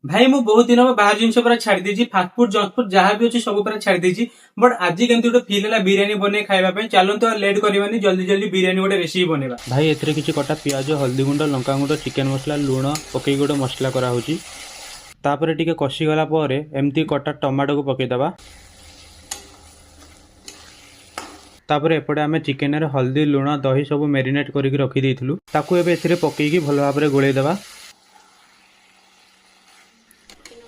भाई ମୁଁ ବହୁତ ଦିନ ହବ ବାହାର ଜିନିଷ ପୁରା ଛାଡି ଦେଇଛି। ଫାଷ୍ଟଫୁଡ ଜଙ୍କଫୁଡ ଯାହା ବି ଅଛି ସବୁ ପୁରା ଛାଡି ଦେଇଛି। ବଟ୍ ଆଜି କେମିତି ଗୋଟେ ଫିଲ୍ ହେଲା ବିରିୟାନୀ ବନେଇ ଖାଇବା ପାଇଁ। ଚାଲନ୍ତୁ ଆଉ ଲେଟ୍ କରିବାନି, ଜଲ୍ଦି ଜଲ୍ଦି ବିରିୟାନୀ ଗୋଟେ ରେସିପି ବନେଇବା। ଭାଇ ଏଥିରେ କିଛି କଟା ପିଆଜ, ହଳଦୀ ଗୁଣ୍ଡ, ଲଙ୍କା ଗୁଣ୍ଡ, ଚିକେନ ମସଲା, ଲୁଣ ପକେଇକି ଗୋଟେ ମସଲା କରାହେଉଛି। ତାପରେ ଟିକେ କଷିଗଲା ପରେ ଏମିତି କଟା ଟମାଟୋକୁ ପକେଇଦବା। ତାପରେ ଏପଟେ ଆମେ ଚିକେନରେ ହଳଦୀ, ଲୁଣ, ଦହି ସବୁ ମ୍ୟାରିନେଟ୍ କରିକି ରଖିଦେଇଥିଲୁ। ତାକୁ ଏବେ ଏଥିରେ ପକେଇକି ଭଲ ଭାବରେ ଗୋଳେଇଦେବା।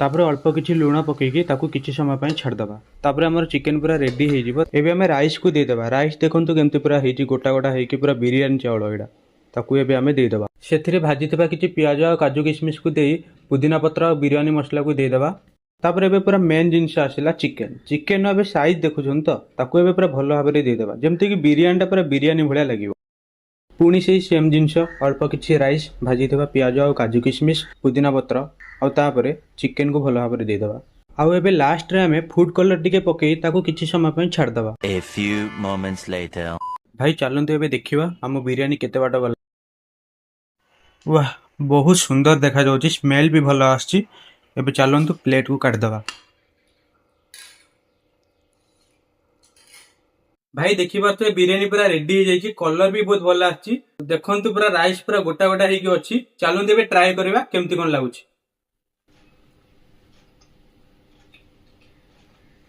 ତାପରେ ଅଳ୍ପ କିଛି ଲୁଣ ପକେଇକି ତାକୁ କିଛି ସମୟ ପାଇଁ ଛାଡ଼ିଦେବା। ତାପରେ ଆମର ଚିକେନ ପୁରା ରେଡି ହେଇଯିବ। ଏବେ ଆମେ ରାଇସ୍କୁ ଦେଇଦେବା। ରାଇସ୍ ଦେଖନ୍ତୁ କେମିତି ପୁରା ହେଇଛି, ଗୋଟା ଗୋଟା ହେଇକି ପୁରା ବିରିୟାନୀ ଚାଉଳ ଏଇଟା। ତାକୁ ଏବେ ଆମେ ଦେଇଦେବା। ସେଥିରେ ଭାଜିଥିବା କିଛି ପିଆଜ ଆଉ କାଜୁ କିସମିସକୁ ଦେଇ ପୁଦିନା ପତ୍ର ଆଉ ବିରିୟାନୀ ମସଲାକୁ ଦେଇଦେବା। ତାପରେ ଏବେ ପୁରା ମେନ୍ ଜିନିଷ ଆସିଲା ଚିକେନ। ଚିକେନର ଏବେ ସାଇଜ୍ ଦେଖୁଛନ୍ତି ତ, ତାକୁ ଏବେ ପୁରା ଭଲ ଭାବରେ ଦେଇଦେବା, ଯେମିତିକି ବିରିୟାନୀଟା ପୁରା ବିରିୟାନୀ ଭଳିଆ ଲାଗିବ। ପୁଣି ସେଇ ସେମ୍ ଜିନିଷ ଅଳ୍ପ କିଛି ରାଇସ୍, ଭାଜିଥିବା ପିଆଜ ଆଉ କାଜୁ କିସମିସ, ପୁଦିନା ପତ୍ର ଆଉ ତାପରେ ଚିକେନକୁ ଭଲ ଭାବରେ ଦେଇଦେବା। ଆଉ ଏବେ ଲାଷ୍ଟରେ ଆମେ ଫୁଡ୍ କଲର୍ ଟିକେ ପକେଇ ତାକୁ କିଛି ସମୟ ପାଇଁ ଛାଡ଼ିଦେବା। A few moments later. ଭାଇ ଚାଲନ୍ତୁ ଏବେ ଦେଖିବା ଆମ ବିରିୟାନୀ କେତେ ବାଟ ଗଲା। ୱାହ, ବହୁତ ସୁନ୍ଦର ଦେଖାଯାଉଛି, ସ୍ମେଲ୍ ବି ଭଲ ଆସୁଛି। ଏବେ ଚାଲନ୍ତୁ ପ୍ଲେଟ୍କୁ କାଢ଼ିଦେବା। ଭାଇ ଦେଖିପାରୁଥିବେ ବିରିୟାନୀ ପୁରା ରେଡି ହେଇଯାଇଛି, କଲର ବି ବହୁତ ଭଲ ଆସିଛି। ଦେଖନ୍ତୁ ପୁରା ରାଇସ୍ ପୁରା ଗୋଟା ଗୋଟା ହେଇକି ଅଛି। ଚାଲନ୍ତୁ ଏବେ ଟ୍ରାଏ କରିବା କେମିତି କଣ ଲାଗୁଛି।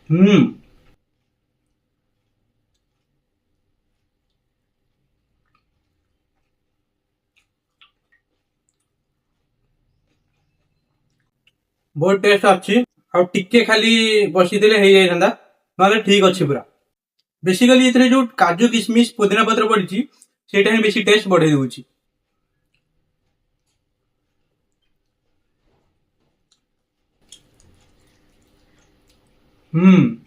ହୁଁ, ବହୁତ ଟେଷ୍ଟ ଅଛି। ଆଉ ଟିକେ ଖାଲି ବସିଥିଲେ ହେଇଯାଇଥାନ୍ତା, ନହେଲେ ଠିକ ଅଛି ପୁରା। ବେସିକାଲି ଏଥିରେ ଯୋଉ କାଜୁ କିସମିସ ପୁଦିନା ପତ୍ର ପଡିଛି ସେଇଟା ହିଁ ବେଶୀ ଟେଷ୍ଟ ବଢେଇ ଦଉଛି। ହୁଁ।